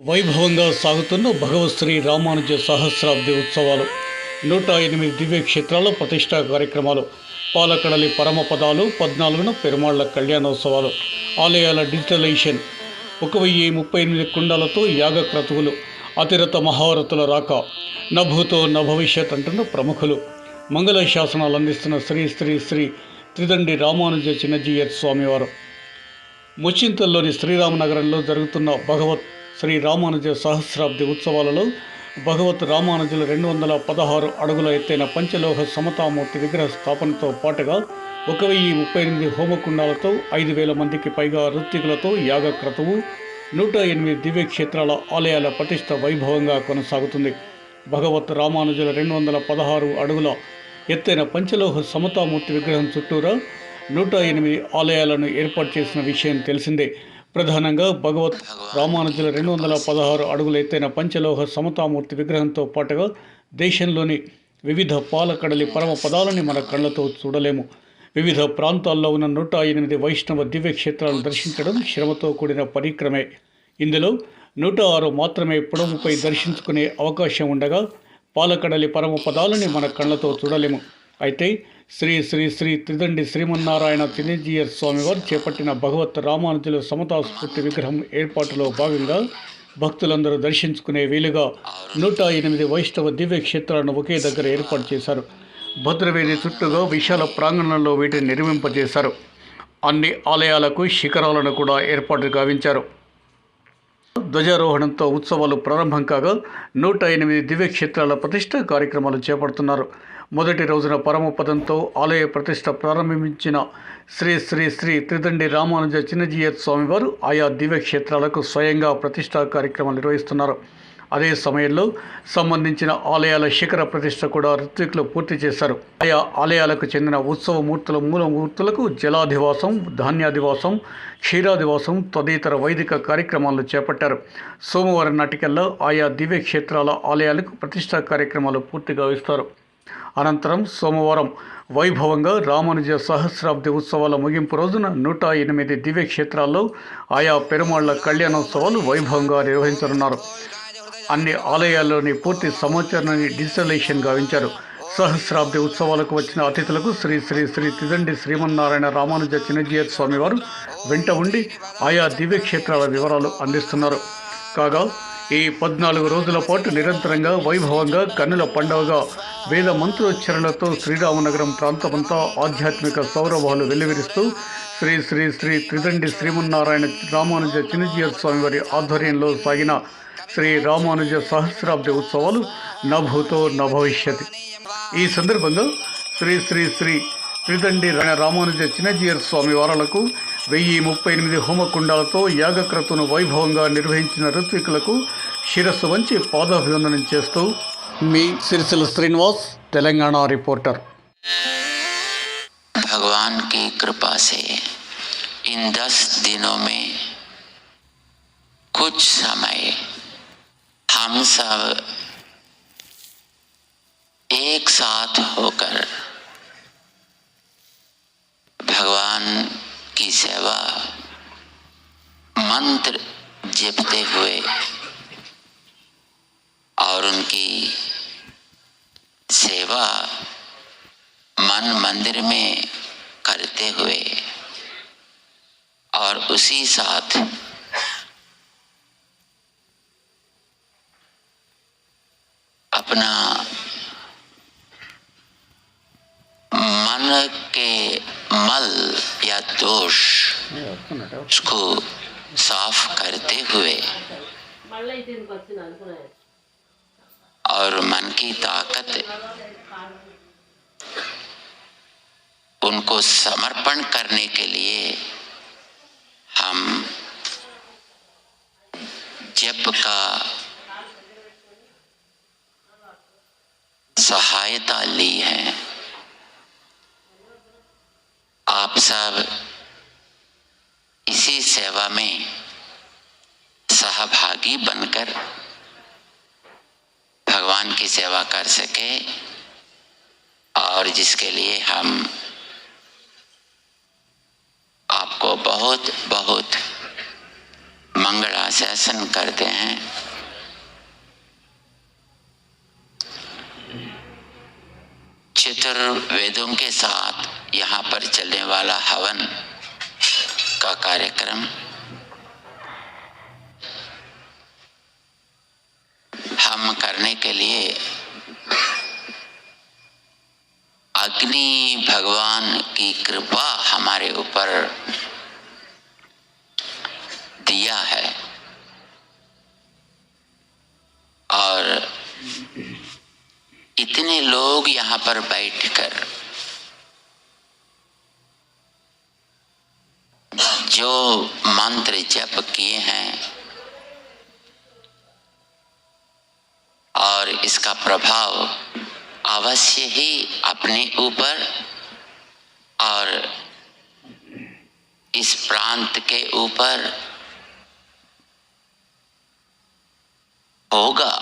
వైభవంగా సాగుతున్న భగవత్ శ్రీ రామానుజ సహస్రాబ్ది ఉత్సవాలు 108 దివ్యక్షేత్రాల ప్రతిష్టా కార్యక్రమాలు పాలకడలి పరమపదాలు 14న పెరుమాళ్ల కళ్యాణోత్సవాలు ఆలయాల డిజిటలైజేషన్ 1038 కుండాలతో యాగక్రతువులు అతిరత మహారథుల రాక నభూతో నభవిష్యత్ అంటున్న ప్రముఖులు మంగళ శాసనాలు అందిస్తున్న శ్రీ శ్రీ శ్రీ త్రిదండి రామానుజ చిన్నజీయర్ స్వామివారు ముచ్చింతల్లోని శ్రీరామనగరంలో జరుగుతున్న భగవత్ శ్రీ రామానుజ సహస్రాబ్ది ఉత్సవాలలో భగవత్ రామానుజుల 216 అడుగుల ఎత్తైన పంచలోహ సమతామూర్తి విగ్రహ స్థాపనతో పాటుగా 1038 హోమకుండాలతో 5000 మందికి పైగా ఋత్వికులతో యాగక్రతువు 108 దివ్యక్షేత్రాల ఆలయాల ప్రతిష్ట వైభవంగా కొనసాగుతుంది. భగవత్ రామానుజుల 216 అడుగుల ఎత్తైన పంచలోహ సమతామూర్తి విగ్రహం చుట్టూరా 108 ఆలయాలను ఏర్పాటు చేసిన విషయం తెలిసిందే. ప్రధానంగా భగవత్ రామానుజుల 216 అడుగుల ఎత్తైన పంచలోహ సమతామూర్తి విగ్రహంతో పాటుగా దేశంలోని వివిధ పాలకడలి పరమ పదాలని మన కళ్ళతో చూడలేము. వివిధ ప్రాంతాల్లో ఉన్న 108 వైష్ణవ దివ్యక్షేత్రాలను దర్శించడం శ్రమతో కూడిన పరిక్రమే. ఇందులో 106 మాత్రమే పొడవుపై దర్శించుకునే అవకాశం ఉండగా పాలకడలి పరమ పదాలని మన కళ్ళతో చూడలేము. అయితే శ్రీ శ్రీ శ్రీ త్రిదండి శ్రీమన్నారాయణ చిన్నజీయర్ స్వామివారు చేపట్టిన భగవత్ రామానుజుల సమతా స్ఫూర్తి విగ్రహం ఏర్పాటులో భాగంగా భక్తులందరూ దర్శించుకునే వీలుగా 108 వైష్ణవ దివ్యక్షేత్రాలను ఒకే దగ్గర ఏర్పాటు చేశారు. భద్రవేది చుట్టూగా విశాల ప్రాంగణంలో వీటిని నిర్మింపజేశారు. అన్ని ఆలయాలకు శిఖరాలను కూడా ఏర్పాటు గావించారు. ధ్వజారోహణంతో ఉత్సవాలు ప్రారంభం కాగా 108 దివ్యక్షేత్రాల ప్రతిష్ట కార్యక్రమాలు చేపడుతున్నారు. మొదటి రోజున పరమపదంతో ఆలయ ప్రతిష్ట ప్రారంభించిన శ్రీ శ్రీ శ్రీ త్రిదండి రామానుజ చిన్నజీయర్ స్వామివారు ఆయా దివ్యక్షేత్రాలకు స్వయంగా ప్రతిష్టా కార్యక్రమాలు నిర్వహిస్తున్నారు. అదే సమయంలో సంబంధించిన ఆలయాల శిఖర ప్రతిష్ట కూడా ఋత్వికులు పూర్తి చేశారు. ఆయా ఆలయాలకు చెందిన ఉత్సవ మూర్తుల మూలమూర్తులకు జలాధివాసం, ధాన్యాధివాసం, క్షీరాదివాసం తదితర వైదిక కార్యక్రమాలను చేపట్టారు. సోమవారం నాటికల్లా ఆయా దివ్యక్షేత్రాల ఆలయాలకు ప్రతిష్టా కార్యక్రమాలు పూర్తిగా ఇస్తారు. అనంతరం సోమవారం వైభవంగా రామానుజ సహస్రాబ్ది ఉత్సవాల ముగింపు రోజున 108 దివ్యక్షేత్రాల్లో ఆయా పెరుమాళ్ల కళ్యాణోత్సవాలు వైభవంగా నిర్వహించనున్నారు. అన్ని ఆలయాల్లోని పూర్తి సమాచారాన్ని డిజిటలైజేషన్ గావించారు. సహస్రాబ్ది ఉత్సవాలకు వచ్చిన అతిథులకు శ్రీ శ్రీ శ్రీ త్రిదండి శ్రీమన్నారాయణ రామానుజ చిన్నజీయర్ స్వామివారు వెంట ఉండి ఆయా దివ్యక్షేత్రాల వివరాలు అందిస్తున్నారు. కాగా ఈ 14 రోజుల పాటు నిరంతరంగా వైభవంగా కన్నుల పండుగగా వేద మంత్రోచ్చరణలతో శ్రీరామనగరం ప్రాంతమంతా ఆధ్యాత్మిక సౌరభాలు వెల్లివిరుస్తూ శ్రీ శ్రీ శ్రీ త్రిదండి శ్రీమన్నారాయణ రామానుజ చిన్నజీయర్ స్వామివారి ఆధ్వర్యంలో సాగిన శ్రీ రామానుజ సహస్రాబ్ది ఉత్సవాలు నభూతో నభవిష్యతి. ఈ సందర్భంగా శ్రీ శ్రీ శ్రీ త్రిదండి రామానుజ చిన్నజీయర్ స్వామి వారాలకు 1038 హోమకుండాలతో యాగక్రతును వైభవంగా నిర్వహించిన ఋత్వికులకు శిరస్సు వంచి పాదాభివందనం చేస్తూ మీ సిరిసిల్ల శ్రీనివాస్, తెలంగాణ రిపోర్టర్. भगवान की कृपा से इन 10 दिनों में कुछ समय हम सब एक साथ होकर भगवान की सेवा मंत्र जपते हुए और उनकी सेवा मन मंदिर में करते हुए और उसी साथ अपना मन के मल या दोष उसको साफ करते हुए और मन की ताकत उनको समर्पण करने के लिए हम जप का सहायता ली है. आप सब इसी सेवा में सहभागी बनकर भगवान की सेवा कर सके और जिसके लिए हम आपको बहुत बहुत मंगलाशासन करते हैं। चतुर्वेदों के साथ यहाँ पर चलने वाला हवन का कार्यक्रम हम करने के लिए अग्नि भगवान की कृपा हमारे ऊपर दिया है। और इतने लोग यहाँ पर बैठकर जो मंत्र जप किए हैं और इसका प्रभाव अवश्य ही अपने ऊपर और इस प्रांत के ऊपर होगा।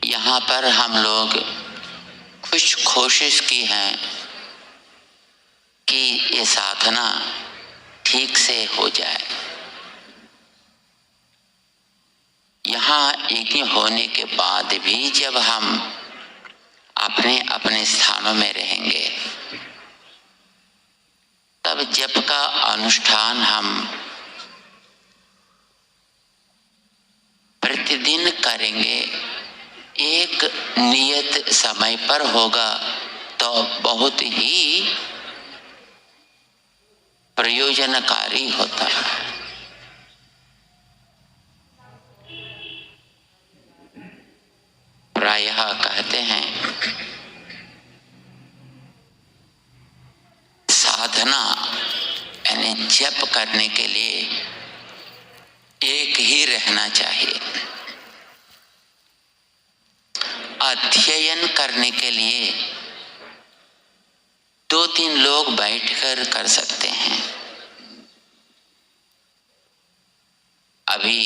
यहाँ पर हम लोग कुछ कोशिश की है कि ये साधना ठीक से हो जाए। यहाँ यज्ञ होने के बाद भी जब हम अपने अपने स्थानों में रहेंगे तब जप का अनुष्ठान हम प्रतिदिन करेंगे। एक नियत समय पर होगा तो बहुत ही प्रयोजनकारी होता है। प्रायः कहते हैं साधना यानी जप करने के लिए एक ही रहना चाहिए। अध्ययन करने के लिए 2-3 लोग बैठकर कर सकते हैं। अभी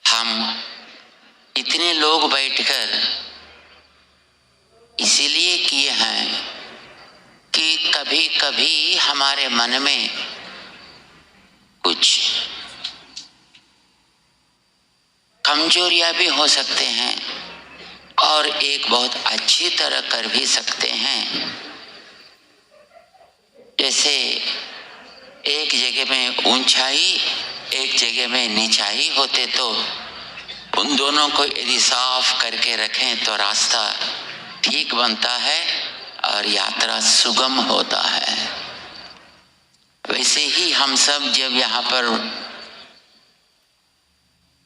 हम इतने लोग बैठकर इसीलिए किए हैं कि कभी कभी हमारे मन में कुछ कमजोरियां भी हो सकते हैं और एक बहुत अच्छी तरह कर भी सकते हैं। जैसे एक जगह में ऊंचाई एक जगह में नीचाई होते तो उन दोनों को यदि साफ करके रखें तो रास्ता ठीक बनता है और यात्रा सुगम होता है। वैसे ही हम सब जब यहाँ पर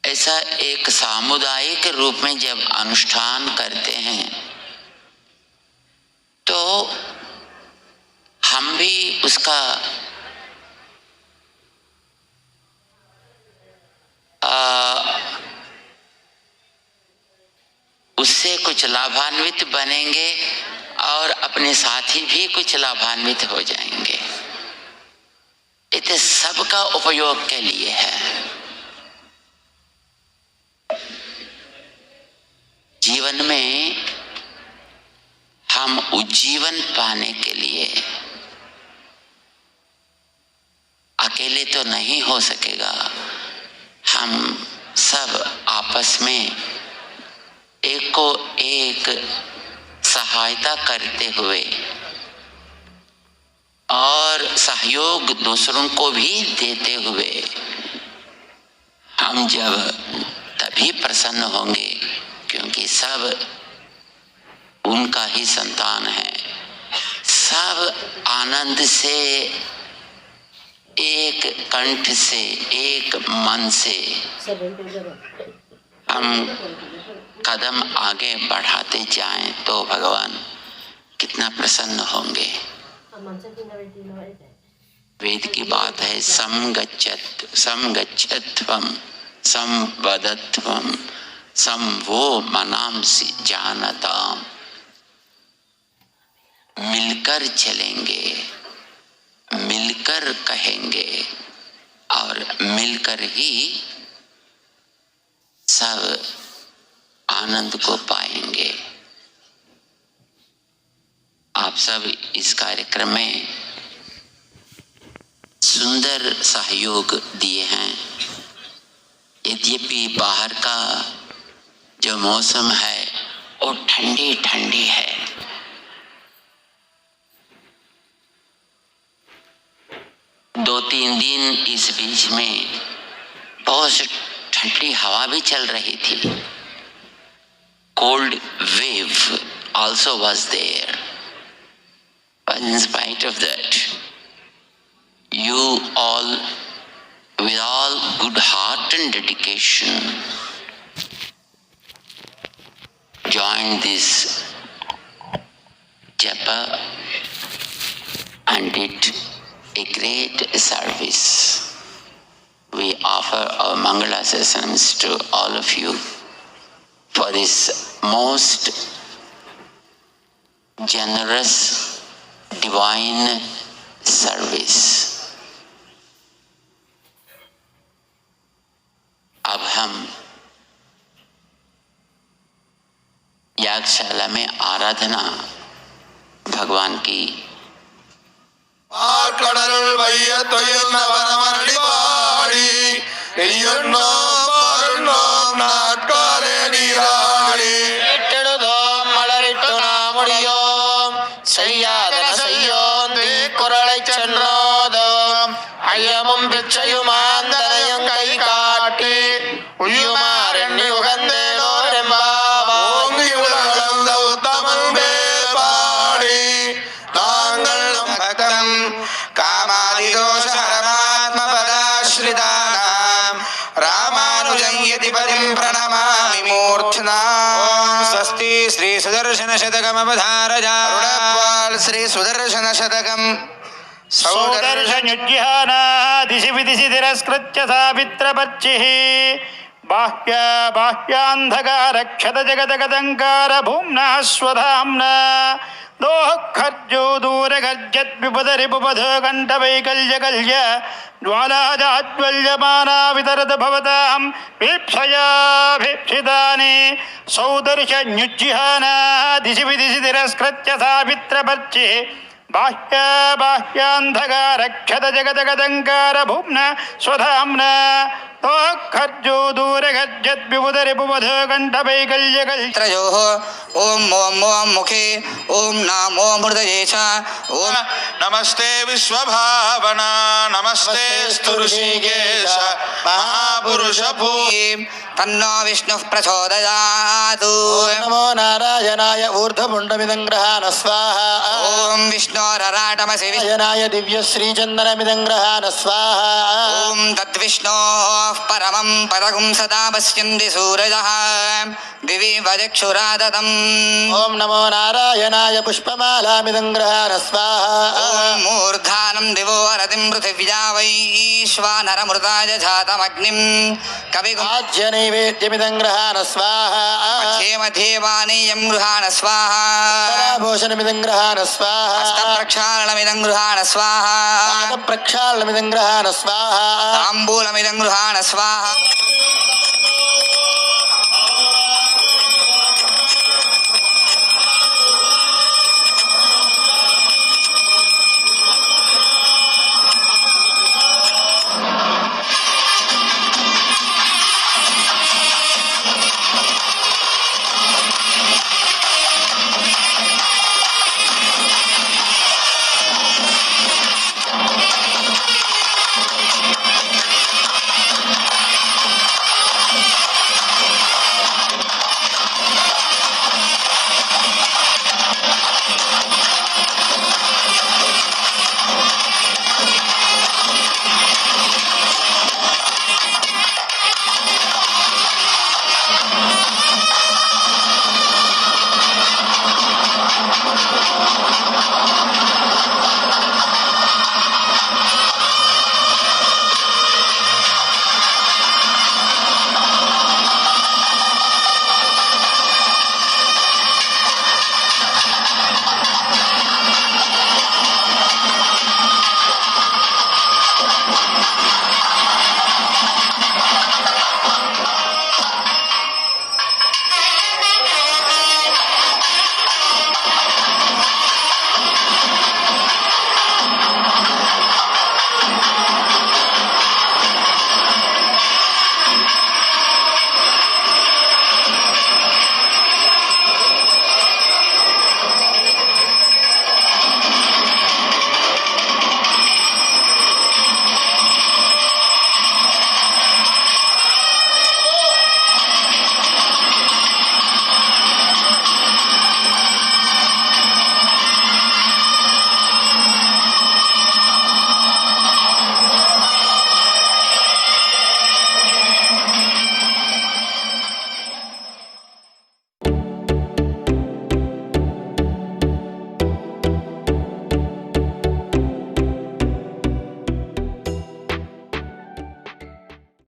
ऐसा एक सामुदायिक रूप में जब अनुष्ठान करते हैं तो हम भी उसका उससे कुछ लाभान्वित बनेंगे और अपने साथी भी कुछ लाभान्वित हो जाएंगे। ये सबका उपयोग के लिए है। जीवन में हम उज्जीवन पाने के लिए अकेले तो नहीं हो सकेगा। हम सब आपस में एक को एक सहायता करते हुए और सहयोग दूसरों को भी देते हुए हम जब तभी प्रसन्न होंगे क्योंकि सब उनका ही संतान है। सब आनंद से एक कंठ से एक मन से हम कदम आगे बढ़ाते जाएं तो भगवान कितना प्रसन्न होंगे। वेद की बात है समगच्छत्वम संवदत्वम संवो मनांसि जानताम। मिलकर चलेंगे, मिलकर कहेंगे और मिलकर ही सब आनंद को पाएंगे। आप सब इस कार्यक्रम में सुंदर सहयोग दिए हैं। यद्यपि बाहर का जो मौसम है वो ठंडी ठंडी है, दो तीन दिन इस बीच में बहुत ठंडी हवा भी चल रही थी। Cold wave also was there. But in spite of that, you all, with all good heart and dedication, joined this japa and did a great service. We offer our Mangala seasons to all of you for this most generous divine service. अब हम यागशाला में आराधना भगवान की கடல் வையத்துயில் நவரமணி பாடி எய்யுண்ணோம் பாருண்ணோம் நாட்காலே நீராடி இட்டெழுதோம் மலரிட்டு நாமுடியோம் செய்யாதன செய்யோம் தீக்குறளை சென்றோதோம் ஐயமும் பிச்சையுமாந்தனையும் கை காட்டி உய்யுமாறெண்ணி உகந்தேனோரெம்பாவாய் ஓங்கி உலகளந்த உத்தமன் பேர் பாடி நாங்கள் பக்தம் காமாதிதோஷ பரமாத்மபதாஸ்ரிதானாம் ராமானுஜம் யதிபதிம் பிரணமாமி மூர்த்னா. ஸ்வஸ்தி ஸ்ரீ சுதர்சன சதகமவதாரஜா శ్రీ సుదర్శన శతకం సౌదర్శనుజ్యానాదిశి విదిశి తిరస్కృత్య సావిత్రపర్చిః బాహ్య బాహ్యాంధకారక్షత జగదగదంకార భూమ్నా స్వధామ్నా దోఃఖర్జో దూరగర్జత్ విపదరిపుపథో కంఠవైకల్యకల్య జ్వాలాజాజ్వల్యమానా వితరత భవతాం వీప్సయాభీప్సితాని సౌదర్శన్యుజ్జిహానాదిశి విదిశి తిరస్కృత్య సావిత్రపర్చిః బాహ్య బాహ్యాంధకారక్షత జగదగదంకార భూమ్న స్వధామ్న తోఃఖర్జో దూరగర్జత్ విపుదరిపుపథో కంఠవైకల్యకల్య త్రయోః ఓం ఓం ఓం ముఖే ఓం నమో మృదయే చ ఓం నమస్తే విశ్వభావన నమస్తే స్తుఋషికేశ మహాపురుష భూమి తన్నో విష్ణుః ప్రచోదయాతు. నమో నారాయణాయ ఊర్ధ్వపుండమిదం గ్రహాణ స్వాహ ఓం విష్ణోరరాటమసి నారాయణాయ దివ్యశ్రీచందనమిదం గ్రహాణ స్వాహ ఓం తద్విష్ణోః పరమం పదగుం సదా పశ్యంతి సూరజః దివివ చక్షురాదతం. ఓం నమో నారాయణాయ పుష్పమాలామిదం గ్రహాణ స్వాహ ఓం మూర్ధానం దివో రతిం పృథివ్యా వైశ్వానరమృతాయ జాతమగ్నిం కవిగుం ఆజ్య నైవేద్యమిదం గ్రహాణ స్వాహ మధ్యే మధ్యే వాణీయం గృహాణ స్వాహ. భూషణమిదం గ్రహాణ స్వాహ హస్తప్రక్షాళనమిదం గృహాణ స్వాహ. ప్రక్షాళనమిదం గ్రహాణ స్వాహ తాంబూలమిదం గృహాణ స్వాహ.